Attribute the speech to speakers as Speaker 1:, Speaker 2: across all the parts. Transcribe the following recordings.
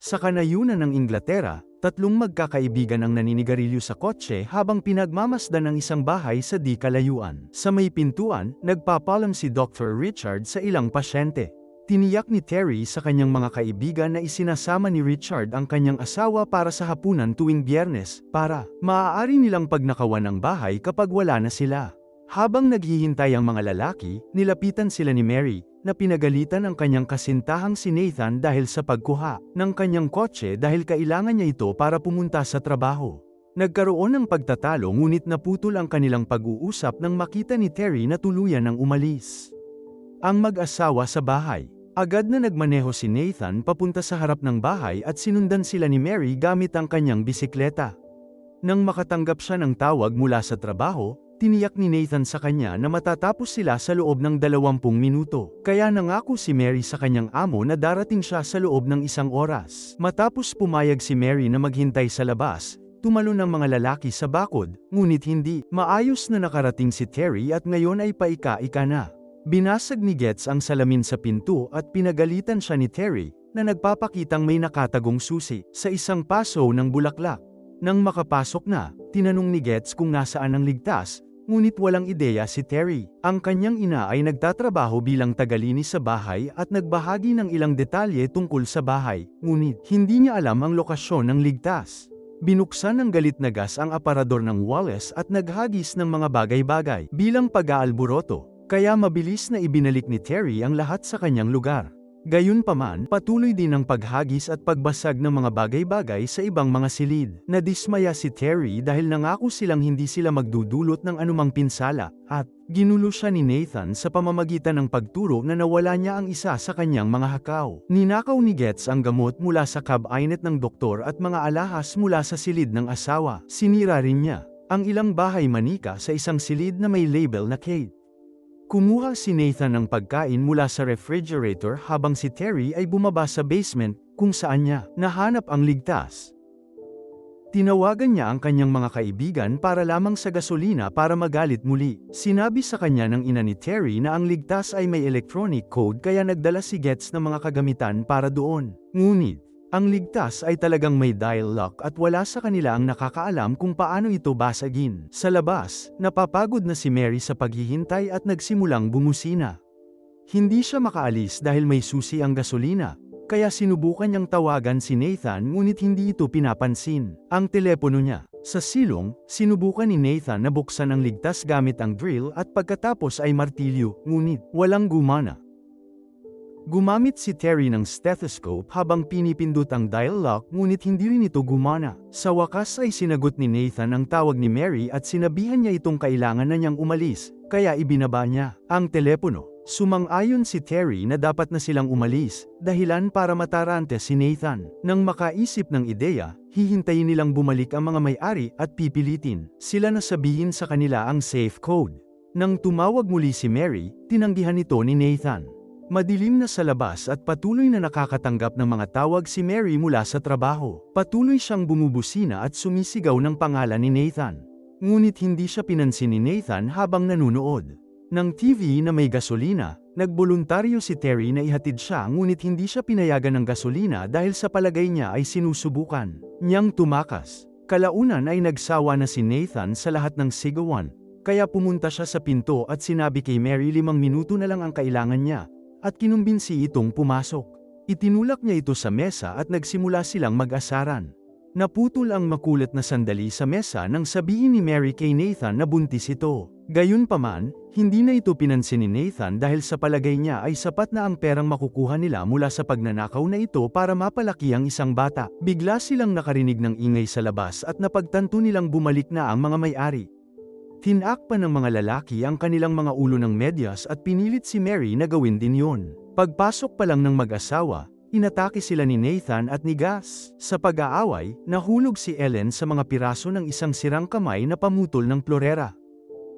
Speaker 1: Sa kanayunan ng Inglaterra, tatlong magkakaibigan ang naninigarilyo sa kotse habang pinagmamasdan ng isang bahay sa di kalayuan. Sa may pintuan, nagpapalam si Dr. Richard sa ilang pasyente. Tiniyak ni Terry sa kanyang mga kaibigan na isinasama ni Richard ang kanyang asawa para sa hapunan tuwing Biyernes, para maaari nilang pagnakawan ang bahay kapag wala na sila. Habang naghihintay ang mga lalaki, nilapitan sila ni Mary, na pinagalitan ang kanyang kasintahang si Nathan dahil sa pagkuha ng kanyang kotse dahil kailangan niya ito para pumunta sa trabaho. Nagkaroon ng pagtatalo ngunit naputol ang kanilang pag-uusap nang makita ni Terry na tuluyan ng umalis ang mag-asawa sa bahay. Agad na nagmaneho si Nathan papunta sa harap ng bahay at sinundan sila ni Mary gamit ang kanyang bisikleta. Nang makatanggap siya ng tawag mula sa trabaho, tiniyak ni Nathan sa kanya na matatapos sila sa loob ng 20 minuto. Kaya nangako si Mary sa kanyang amo na darating siya sa loob ng 1 oras. Matapos pumayag si Mary na maghintay sa labas, tumalon ang mga lalaki sa bakod, ngunit hindi. Maayos na nakarating si Terry at ngayon ay paika-ika na. Binasag ni Getz ang salamin sa pinto at pinagalitan siya ni Terry, na nagpapakitang may nakatagong susi sa isang paso ng bulaklak. Nang makapasok na, tinanong ni Getz kung nasaan ang ligtas, ngunit walang ideya si Terry. Ang kanyang ina ay nagtatrabaho bilang tagalinis sa bahay at nagbahagi ng ilang detalye tungkol sa bahay, ngunit hindi niya alam ang lokasyon ng ligtas. Binuksan ng galit na gas ang aparador ng Wallace at naghagis ng mga bagay-bagay bilang pag-aalburoto, kaya mabilis na ibinalik ni Terry ang lahat sa kanyang lugar. Gayunpaman, patuloy din ang paghagis at pagbasag ng mga bagay-bagay sa ibang mga silid. Nadismaya si Terry dahil nangako silang hindi sila magdudulot ng anumang pinsala, at ginulo siya ni Nathan sa pamamagitan ng pagturo na nawala niya ang isa sa kanyang mga hakaw. Ninakaw ni Getz ang gamot mula sa cabinet ng doktor at mga alahas mula sa silid ng asawa. Sinira rin niya ang ilang bahay manika sa isang silid na may label na Kate. Kumuha si Nathan ng pagkain mula sa refrigerator habang si Terry ay bumaba sa basement kung saan niya nahanap ang ligtas. Tinawagan niya ang kanyang mga kaibigan para lamang sa gasolina para magalit muli. Sinabi sa kanya ng ina ni Terry na ang ligtas ay may electronic code kaya nagdala si Getz ng mga kagamitan para doon. Ngunit, ang ligtas ay talagang may dial lock at wala sa kanila ang nakakaalam kung paano ito basagin. Sa labas, napapagod na si Mary sa paghihintay at nagsimulang bumusina. Hindi siya makaalis dahil may susi ang gasolina, kaya sinubukan niyang tawagan si Nathan ngunit hindi ito pinapansin ang telepono niya. Sa silong, sinubukan ni Nathan na buksan ang ligtas gamit ang drill at pagkatapos ay martilyo, ngunit walang gumana. Gumamit si Terry ng stethoscope habang pinipindot ang dial lock ngunit hindi rin ito gumana. Sa wakas ay sinagot ni Nathan ang tawag ni Mary at sinabihan niya itong kailangan na niyang umalis, kaya ibinaba niya ang telepono. Sumang-ayon si Terry na dapat na silang umalis, dahilan para matarante si Nathan. Nang makaisip ng ideya, hihintayin nilang bumalik ang mga may-ari at pipilitin sila na sabihin sa kanila ang safe code. Nang tumawag muli si Mary, tinanggihan ito ni Nathan. Madilim na sa labas at patuloy na nakakatanggap ng mga tawag si Mary mula sa trabaho. Patuloy siyang bumubusina at sumisigaw ng pangalan ni Nathan. Ngunit hindi siya pinansin ni Nathan habang nanunood ng TV na may gasolina. Nagboluntaryo si Terry na ihatid siya ngunit hindi siya pinayagan ng gasolina dahil sa palagay niya ay sinusubukan niyang tumakas. Kalaunan ay nagsawa na si Nathan sa lahat ng sigawan, kaya pumunta siya sa pinto at sinabi kay Mary 5 minuto na lang ang kailangan niya. At kinumbinsi itong pumasok. Itinulak niya ito sa mesa at nagsimula silang mag-asaran. Naputol ang makulit na sandali sa mesa nang sabihin ni Mary kay Nathan na buntis ito. Gayunpaman, hindi na ito pinansin ni Nathan dahil sa palagay niya ay sapat na ang perang makukuha nila mula sa pagnanakaw na ito para mapalaki ang isang bata. Bigla silang nakarinig ng ingay sa labas at napagtanto nilang bumalik na ang mga may-ari. Tinakpan ng mga lalaki ang kanilang mga ulo ng medyas at pinilit si Mary na gawin din yun. Pagpasok pa lang ng mag-asawa, inatake sila ni Nathan at ni Gus. Sa pag-aaway, nahulog si Ellen sa mga piraso ng isang sirang kamay na pamutol ng plorera.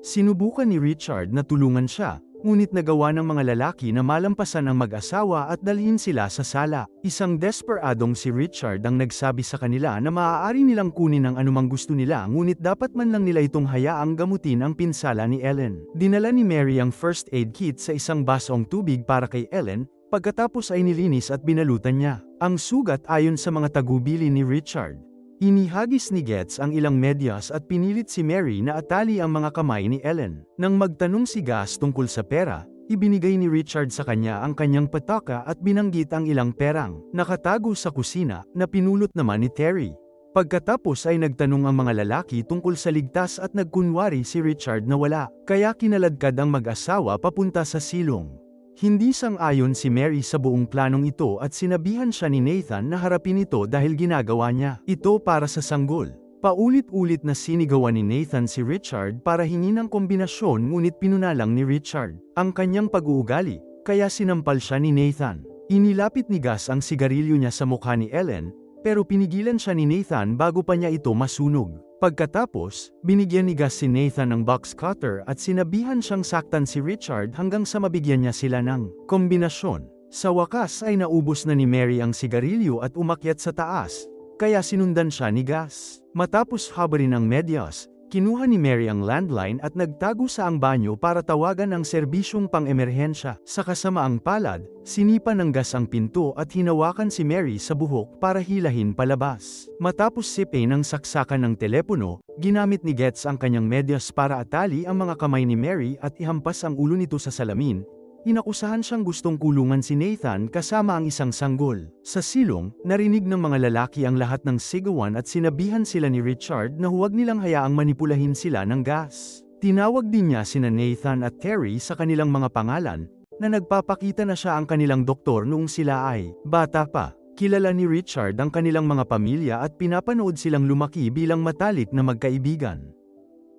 Speaker 1: Sinubukan ni Richard na tulungan siya, ngunit nagawa ng mga lalaki na malampasan ang mag-asawa at dalhin sila sa sala. Isang desperadong si Richard ang nagsabi sa kanila na maaari nilang kunin ang anumang gusto nila ngunit dapat man lang nila itong hayaang gamutin ang pinsala ni Ellen. Dinala ni Mary ang first aid kit sa isang basong tubig para kay Ellen, Pagkatapos ay nilinis at binalutan niya. Ang sugat ayon sa mga tagubili ni Richard. Inihagis ni Getz ang ilang medyas at pinilit si Mary na atali ang mga kamay ni Ellen. Nang magtanong si Gus tungkol sa pera, ibinigay ni Richard sa kanya ang kanyang pataka at binanggit ang ilang perang nakatago sa kusina na pinulot naman ni Terry. Pagkatapos ay nagtanong ang mga lalaki tungkol sa ligtas at nagkunwari si Richard na wala, kaya kinaladkad ang mag-asawa papunta sa silong. Hindi sang-ayon si Mary sa buong planong ito at sinabihan siya ni Nathan na harapin ito dahil ginagawa niya ito para sa sanggol. Paulit-ulit na sinigawan ni Nathan si Richard para hingin ang kombinasyon ngunit pinunalang ni Richard ang kanyang pag-uugali, kaya sinampal siya ni Nathan. Inilapit ni Gus ang sigarilyo niya sa mukha ni Ellen, pero pinigilan siya ni Nathan bago pa niya ito masunog. Pagkatapos, binigyan ni Gus si Nathan ng box cutter at sinabihan siyang saktan si Richard hanggang sa mabigyan niya sila ng kombinasyon. Sa wakas ay naubos na ni Mary ang sigarilyo at umakyat sa taas, kaya sinundan siya ni Gus. Matapos habarin ang medyas, kinuha ni Mary ang landline at nagtago sa ang banyo para tawagan ang serbisyong pang-emerhensya. Sa kasamaang palad, sinipa ng Gus ang pinto at hinawakan si Mary sa buhok para hilahin palabas. Matapos sipin ang saksakan ng telepono, ginamit ni Getz ang kanyang medyas para atali ang mga kamay ni Mary at ihampas ang ulo nito sa salamin. Inakusahan siyang gustong kulungan si Nathan kasama ang isang sanggol. Sa silong, narinig ng mga lalaki ang lahat ng sigawan at sinabihan sila ni Richard na huwag nilang hayaang manipulahin sila ng gas. Tinawag din niya sina Nathan at Terry sa kanilang mga pangalan, na nagpapakita na siya ang kanilang doktor noong sila ay bata pa. Kilala ni Richard ang kanilang mga pamilya at pinapanood silang lumaki bilang matalik na magkaibigan.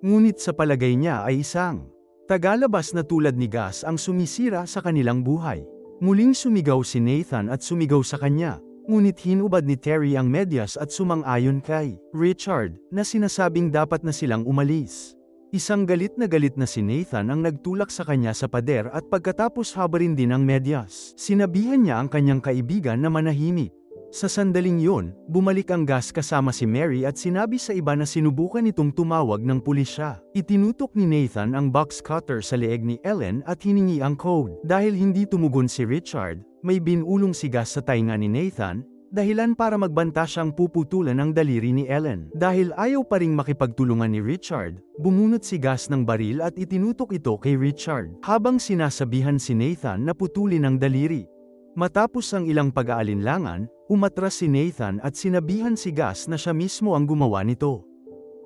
Speaker 1: Ngunit sa palagay niya ay isang tagalabas na tulad ni Gus ang sumisira sa kanilang buhay. Muling sumigaw si Nathan at sumigaw sa kanya, ngunit hinubad ni Terry ang medyas at sumang-ayon kay Richard na sinasabing dapat na silang umalis. Isang galit na si Nathan ang nagtulak sa kanya sa pader at pagkatapos habarin din ang medyas. Sinabihan niya ang kanyang kaibigan na manahimik. Sa sandaling yon, bumalik ang Gus kasama si Mary at sinabi sa iba na sinubukan itong tumawag ng pulisya. Itinutok ni Nathan ang box cutter sa leeg ni Ellen at hiningi ang code. Dahil hindi tumugon si Richard, may binulong si Gus sa tainga ni Nathan, dahilan para magbanta siyang puputulan ang daliri ni Ellen. Dahil ayaw pa ring makipagtulungan ni Richard, bumunot si Gus ng baril at itinutok ito kay Richard, habang sinasabihan si Nathan na putulin ang daliri. Matapos ang ilang pag-aalinlangan, umatras si Nathan at sinabihan si Gus na siya mismo ang gumawa nito.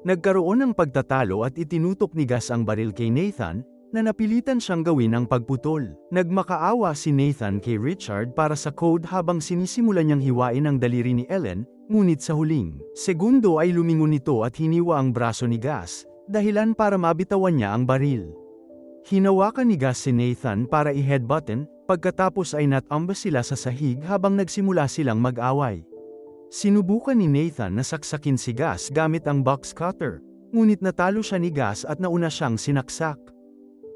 Speaker 1: Nagkaroon ng pagtatalo at itinutok ni Gus ang baril kay Nathan, na napilitan siyang gawin ang pagputol. Nagmakaawa si Nathan kay Richard para sa code habang sinisimulan niyang hiwain ang daliri ni Ellen, ngunit sa huling segundo ay lumingon ito at hiniwa ang braso ni Gus, dahilan para mabitawan niya ang baril. Hinawakan ni Gus si Nathan para i-headbutton, pagkatapos ay natambas sila sa sahig habang nagsimula silang mag-away. Sinubukan ni Nathan na saksakin si Gus gamit ang box cutter, ngunit natalo siya ni Gus at nauna siyang sinaksak.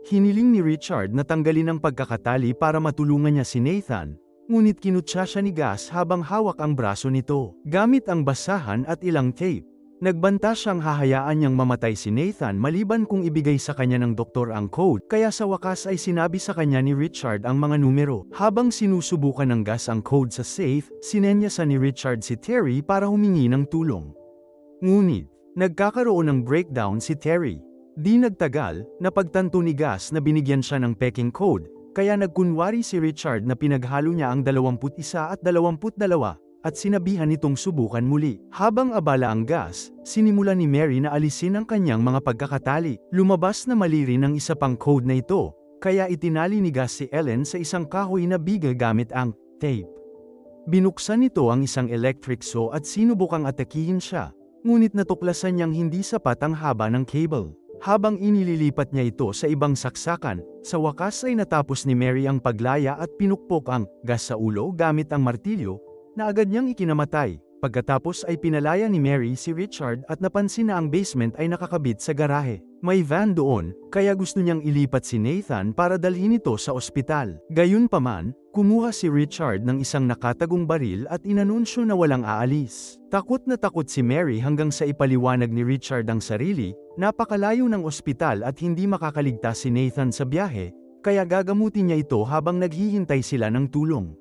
Speaker 1: Hiniling ni Richard na tanggalin ang pagkakatali para matulungan niya si Nathan, ngunit kinutsa siya ni Gus habang hawak ang braso nito. Gamit ang basahan at ilang tape, nagbanta siyang hahayaan niyang mamatay si Nathan maliban kung ibigay sa kanya ng doktor ang code, kaya sa wakas ay sinabi sa kanya ni Richard ang mga numero. Habang sinusubukan ng Gus ang code sa safe, sinenyasan ni Richard si Terry para humingi ng tulong. Ngunit, nagkakaroon ng breakdown si Terry. Di nagtagal, napagtanto ni Gus na binigyan siya ng peking code, kaya nagkunwari si Richard na pinaghalo niya ang 21 at 22 at sinabihan nitong subukan muli. Habang abala ang Gus, sinimula ni Mary na alisin ang kanyang mga pagkakatali. Lumabas na mali rin ang isa pang code na ito, kaya itinali ni Gus si Ellen sa isang kahoy na biga gamit ang tape. Binuksan nito ang isang electric saw at sinubukang atakihin siya, ngunit natuklasan niyang hindi sapat ang haba ng cable. Habang inililipat niya ito sa ibang saksakan, sa wakas ay natapos ni Mary ang paglaya at pinukpok ang Gus sa ulo gamit ang martilyo, na agad niyang ikinamatay. Pagkatapos ay pinalaya ni Mary si Richard at napansin na ang basement ay nakakabit sa garahe. May van doon, kaya gusto niyang ilipat si Nathan para dalhin ito sa ospital. Gayunpaman, kumuha si Richard ng isang nakatagong baril at inanunsyo na walang aalis. Takot na takot si Mary hanggang sa ipaliwanag ni Richard ang sarili, napakalayo ng ospital at hindi makakaligtas si Nathan sa biyahe, kaya gagamutin niya ito habang naghihintay sila ng tulong.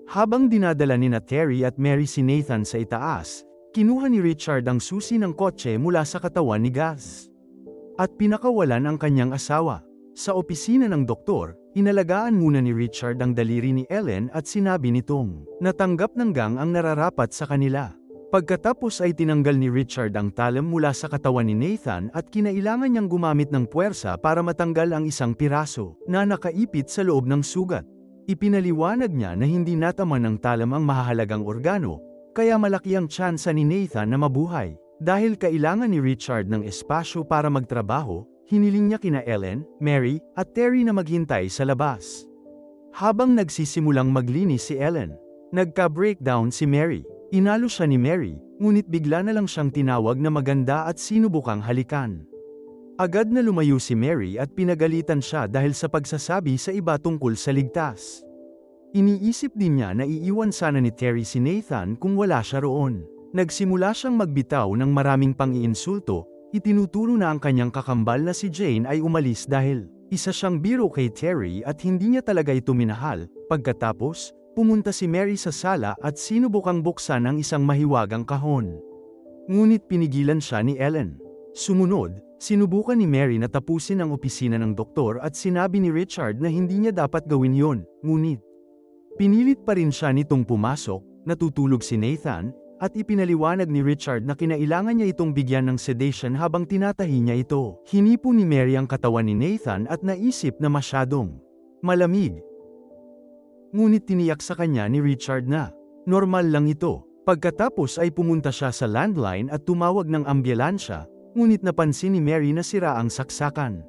Speaker 1: Habang dinadala ni Terry at Mary si Nathan sa itaas, kinuha ni Richard ang susi ng kotse mula sa katawan ni Gaz. At pinakawalan ang kanyang asawa. Sa opisina ng doktor, inalagaan muna ni Richard ang daliri ni Ellen at sinabi nitong natanggap ng gang ang nararapat sa kanila. Pagkatapos ay tinanggal ni Richard ang talam mula sa katawan ni Nathan at kinailangan niyang gumamit ng puwersa para matanggal ang isang piraso na nakaipit sa loob ng sugat. Ipinaliwanag niya na hindi natama ng talam ang mahahalagang organo, kaya malaki ang tsansa ni Nathan na mabuhay. Dahil kailangan ni Richard ng espasyo para magtrabaho, hiniling niya kina Ellen, Mary, at Terry na maghintay sa labas. Habang nagsisimulang maglinis si Ellen, nagka-breakdown si Mary. Inalo siya ni Mary, ngunit bigla na lang siyang tinawag na maganda at sinubukang halikan. Agad na lumayo si Mary at pinagalitan siya dahil sa pagsasabi sa iba tungkol sa ligtas. Iniisip din niya na iiwan sana ni Terry si Nathan kung wala siya roon. Nagsimula siyang magbitaw ng maraming pang-iinsulto, itinuturo na ang kanyang kakambal na si Jane ay umalis dahil isa siyang biro kay Terry at hindi niya talaga ito minahal. Pagkatapos, pumunta si Mary sa sala at sinubukang buksan ang isang mahiwagang kahon. Ngunit pinigilan siya ni Ellen. Sumunod, sinubukan ni Mary na tapusin ang opisina ng doktor at sinabi ni Richard na hindi niya dapat gawin yon, ngunit pinilit pa rin siya nitong pumasok. Natutulog si Nathan, at ipinaliwanag ni Richard na kinailangan niya itong bigyan ng sedation habang tinatahi niya ito. Hinipo ni Mary ang katawan ni Nathan at naisip na masyadong malamig. Ngunit tiniyak sa kanya ni Richard na normal lang ito. Pagkatapos ay pumunta siya sa landline at tumawag ng ambulansya, ngunit napansin ni Mary na sira ang saksakan.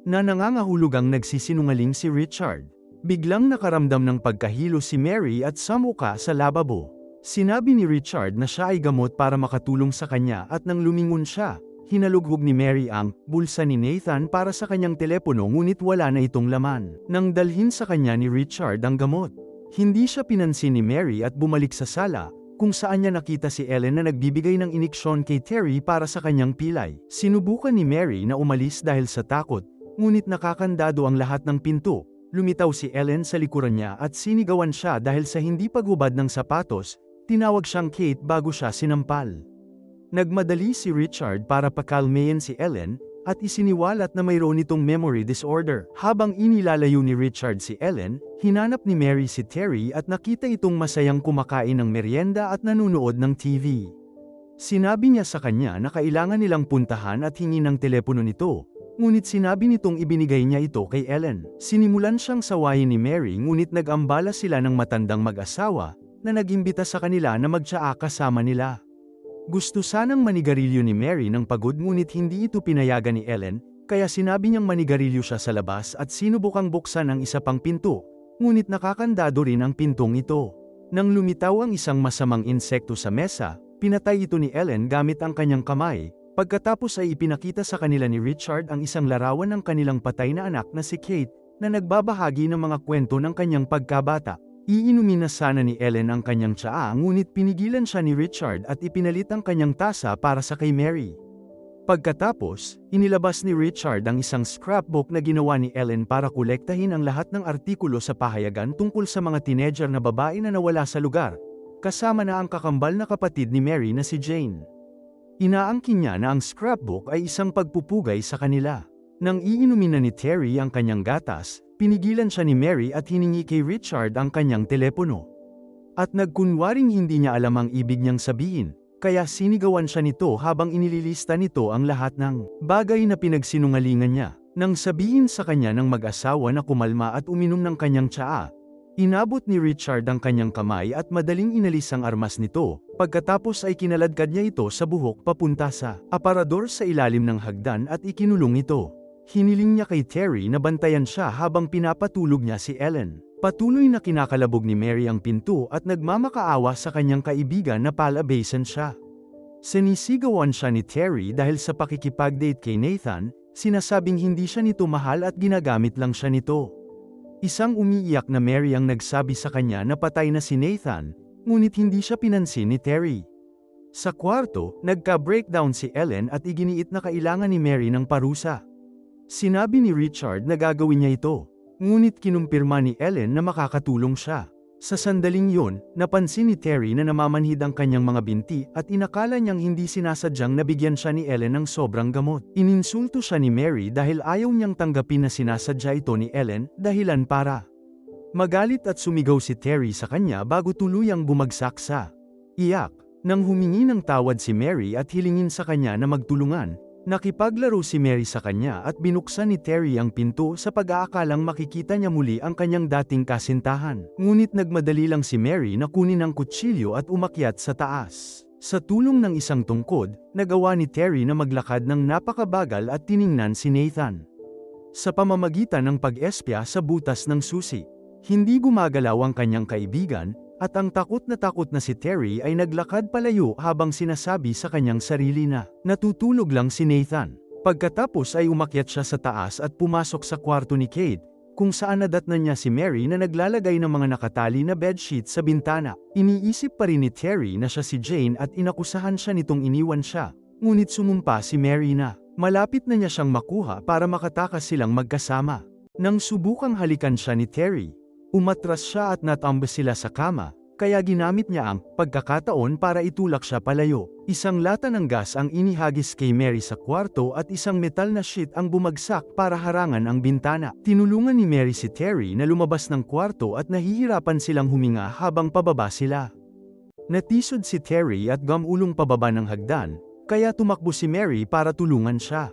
Speaker 1: Na nangangahulugang nagsisinungaling si Richard. Biglang nakaramdam ng pagkahilo si Mary at samuka sa lababo. Sinabi ni Richard na siya ay gamot para makatulong sa kanya at nang lumingon siya, hinalughog ni Mary ang bulsa ni Nathan para sa kanyang telepono ngunit wala na itong laman. Nang dalhin sa kanya ni Richard ang gamot, hindi siya pinansin ni Mary at bumalik sa sala, kung saan niya nakita si Ellen na nagbibigay ng iniksyon kay Terry para sa kanyang pilay. Sinubukan ni Mary na umalis dahil sa takot, ngunit nakakandado ang lahat ng pinto. Lumitaw si Ellen sa likuran niya at sinigawan siya dahil sa hindi paghubad ng sapatos. Tinawag siyang Kate bago siya sinampal. Nagmadali si Richard para pakalmayan si Ellen, at isiniwalat na mayroon itong memory disorder. Habang inilalayo ni Richard si Ellen, hinanap ni Mary si Terry at nakita itong masayang kumakain ng merienda at nanonood ng TV. Sinabi niya sa kanya na kailangan nilang puntahan at hingin ng telepono nito, ngunit sinabi nitong ibinigay niya ito kay Ellen. Sinimulan siyang sawayin ni Mary ngunit nag-ambala sila ng matandang mag-asawa, na nag-imbita sa kanila na magtsaa kasama nila. Gusto sanang manigarilyo ni Mary ng pagod ngunit hindi ito pinayagan ni Ellen, kaya sinabi niyang manigarilyo siya sa labas at sinubukang buksan ang isa pang pinto, ngunit nakakandado rin ang pintong ito. Nang lumitaw ang isang masamang insekto sa mesa, pinatay ito ni Ellen gamit ang kanyang kamay. Pagkatapos ay ipinakita sa kanila ni Richard ang isang larawan ng kanilang patay na anak na si Kate, na nagbabahagi ng mga kwento ng kanyang pagkabata. Iinumin na sana ni Ellen ang kanyang tsaa ngunit pinigilan siya ni Richard at ipinalit ang kanyang tasa para sa kay Mary. Pagkatapos, inilabas ni Richard ang isang scrapbook na ginawa ni Ellen para kolektahin ang lahat ng artikulo sa pahayagan tungkol sa mga teenager na babae na nawala sa lugar, kasama na ang kakambal na kapatid ni Mary na si Jane. Inaangkin niya na ang scrapbook ay isang pagpupugay sa kanila. Nang iinumin na ni Terry ang kanyang gatas, pinigilan siya ni Mary at hiningi kay Richard ang kanyang telepono. At nagkunwaring hindi niya alam ang ibig niyang sabihin, kaya sinigawan siya nito habang inililista nito ang lahat ng bagay na pinagsinungalingan niya. Nang sabihin sa kanya ng mag-asawa na kumalma at uminom ng kanyang tsaa, inabot ni Richard ang kanyang kamay at madaling inalis ang armas nito, pagkatapos ay kinaladkad niya ito sa buhok papunta sa aparador sa ilalim ng hagdan at ikinulong ito. Hiniling niya kay Terry na bantayan siya habang pinapatulog niya si Ellen. Patuloy na kinakalabog ni Mary ang pinto at nagmamakaawa sa kanyang kaibigan na palabasan siya. Sinisigawan siya ni Terry dahil sa pakikipag-date kay Nathan, sinasabing hindi siya nito mahal at ginagamit lang siya nito. Isang umiiyak na Mary ang nagsabi sa kanya na patay na si Nathan, ngunit hindi siya pinansin ni Terry. Sa kwarto, nagka-breakdown si Ellen at iginiit na kailangan ni Mary ng parusa. Sinabi ni Richard na gagawin niya ito. Ngunit kinumpirma ni Ellen na makakatulong siya. Sa sandaling yun, napansin ni Terry na namamanhid ang kanyang mga binti at inakala niyang hindi sinasadyang nabigyan siya ni Ellen ng sobrang gamot. Ininsulto siya ni Mary dahil ayaw niyang tanggapin na sinasadya ito ni Ellen, dahilan para magalit at sumigaw si Terry sa kanya bago tuluyang bumagsak sa iyak. Nang humingi ng tawad si Mary at hilingin sa kanya na magtulungan, nakipaglaro si Mary sa kanya at binuksan ni Terry ang pinto sa pag-aakalang makikita niya muli ang kanyang dating kasintahan. Ngunit nagmadali lang si Mary na kunin ang kutsilyo at umakyat sa taas. Sa tulong ng isang tungkod, nagawa ni Terry na maglakad ng napakabagal at tiningnan si Nathan. Sa pamamagitan ng pag-espya sa butas ng susi, hindi gumagalaw ang kanyang kaibigan, at ang takot na si Terry ay naglakad palayo habang sinasabi sa kanyang sarili na natutulog lang si Nathan. Pagkatapos ay umakyat siya sa taas at pumasok sa kwarto ni Kate, kung saan nadatnan niya si Mary na naglalagay ng mga nakatali na bedsheet sa bintana. Iniisip pa rin ni Terry na siya si Jane at inakusahan siya nitong iniwan siya, ngunit sumumpa si Mary na malapit na niya siyang makuha para makatakas silang magkasama. Nang subukang halikan siya ni Terry, umatras siya at natambas sila sa kama, kaya ginamit niya ang pagkakataon para itulak siya palayo. Isang lata ng gas ang inihagis kay Mary sa kwarto at isang metal na sheet ang bumagsak para harangan ang bintana. Tinulungan ni Mary si Terry na lumabas ng kwarto at nahihirapan silang huminga habang pababa sila. Natisod si Terry at gumulong pababa ng hagdan, kaya tumakbo si Mary para tulungan siya.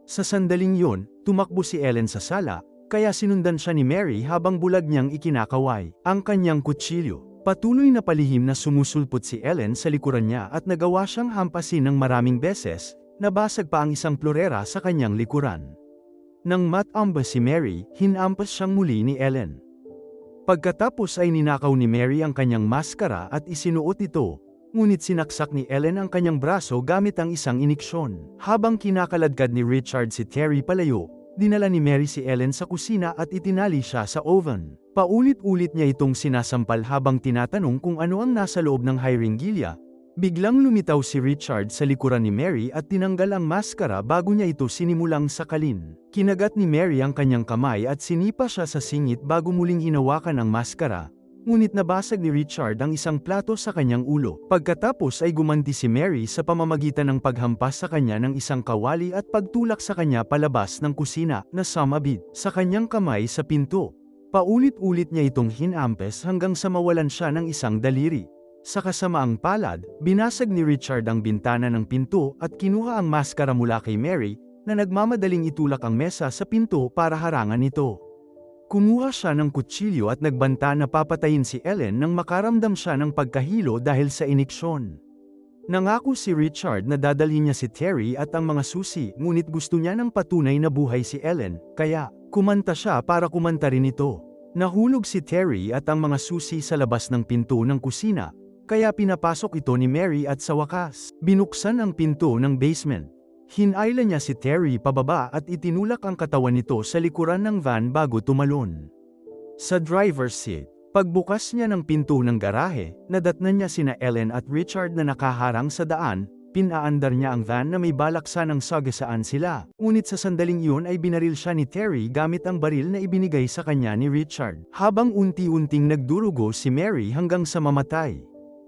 Speaker 1: Sa sandaling yun, tumakbo si Ellen sa sala, kaya sinundan siya ni Mary habang bulag niyang ikinakaway ang kanyang kutsilyo. Patuloy na palihim na sumusulpot si Ellen sa likuran niya at nagawa siyang hampasin ng maraming beses, nabasag pa ang isang plorera sa kanyang likuran. Nang matambas si Mary, hinampas siyang muli ni Ellen. Pagkatapos ay ninakaw ni Mary ang kanyang maskara at isinuot ito, ngunit sinaksak ni Ellen ang kanyang braso gamit ang isang iniksyon. Habang kinakaladkad ni Richard si Terry palayo, dinala ni Mary si Ellen sa kusina at itinali siya sa oven. Paulit-ulit niya itong sinasampal habang tinatanong kung ano ang nasa loob ng hyringilya. Biglang lumitaw si Richard sa likuran ni Mary at tinanggal ang maskara bago niya ito sinimulang sakalin. Kinagat ni Mary ang kanyang kamay at sinipa siya sa singit bago muling hinawakan ang maskara, ngunit nabasag ni Richard ang isang plato sa kanyang ulo. Pagkatapos ay gumanti si Mary sa pamamagitan ng paghampas sa kanya ng isang kawali at pagtulak sa kanya palabas ng kusina na sumabit sa kanyang kamay sa pinto. Paulit-ulit niya itong hinampes hanggang sa mawalan siya ng isang daliri. Sa kasamaang palad, binasag ni Richard ang bintana ng pinto at kinuha ang maskara mula kay Mary, na nagmamadaling itulak ang mesa sa pinto para harangan ito. Kumuha siya ng kutsilyo at nagbanta na papatayin si Ellen nang makaramdam siya ng pagkahilo dahil sa iniksyon. Nangako si Richard na dadalhin niya si Terry at ang mga susi, ngunit gusto niya ng patunay na buhay si Ellen, kaya kumanta siya para kumanta rin ito. Nahulog si Terry at ang mga susi sa labas ng pinto ng kusina, kaya pinapasok ito ni Mary at sa wakas, binuksan ang pinto ng basement. Hinayla niya si Terry pababa at itinulak ang katawan nito sa likuran ng van bago tumalon. Sa driver's seat, pagbukas niya ng pinto ng garahe, nadatnan niya sina Ellen at Richard na nakaharang sa daan, pinaandar niya ang van na may balak sanang sagasaan sila. Ngunit sa sandaling yun ay binaril siya ni Terry gamit ang baril na ibinigay sa kanya ni Richard. Habang unti-unting nagdurugo si Mary hanggang sa mamatay,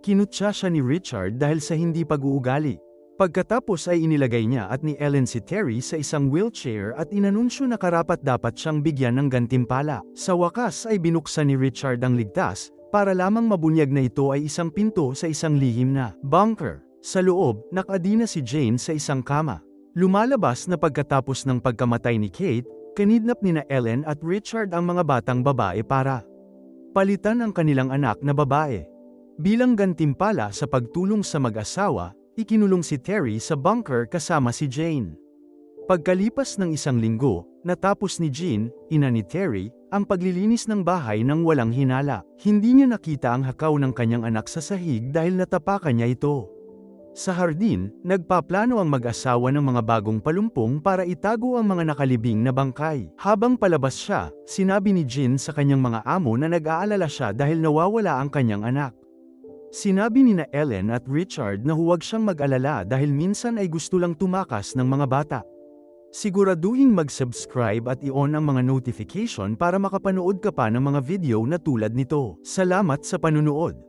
Speaker 1: kinutya siya ni Richard dahil sa hindi pag-uugali. Pagkatapos ay inilagay niya at ni Ellen si Terry sa isang wheelchair at inanunsyo na karapat-dapat siyang bigyan ng gantimpala. Sa wakas ay binuksan ni Richard ang ligtas, para lamang mabunyag na ito ay isang pinto sa isang lihim na bunker. Sa loob, nakadina si Jane sa isang kama. Lumalabas na pagkatapos ng pagkamatay ni Kate, kinidnap nina Ellen at Richard ang mga batang babae para palitan ang kanilang anak na babae. Bilang gantimpala sa pagtulong sa mag-asawa, ikinulong si Terry sa bunker kasama si Jane. Pagkalipas ng isang linggo, natapos ni Jean, ina ni Terry, ang paglilinis ng bahay nang walang hinala. Hindi niya nakita ang hakaw ng kanyang anak sa sahig dahil natapakan niya ito. Sa hardin, nagpaplano ang mag-asawa ng mga bagong palumpong para itago ang mga nakalibing na bangkay. Habang palabas siya, sinabi ni Jean sa kanyang mga amo na nag-aalala siya dahil nawawala ang kanyang anak. Sinabi nina Ellen at Richard na huwag siyang mag-alala dahil minsan ay gusto lang tumakas ng mga bata. Siguraduhing mag-subscribe at i-on ang mga notification para makapanood ka pa ng mga video na tulad nito. Salamat sa panunood!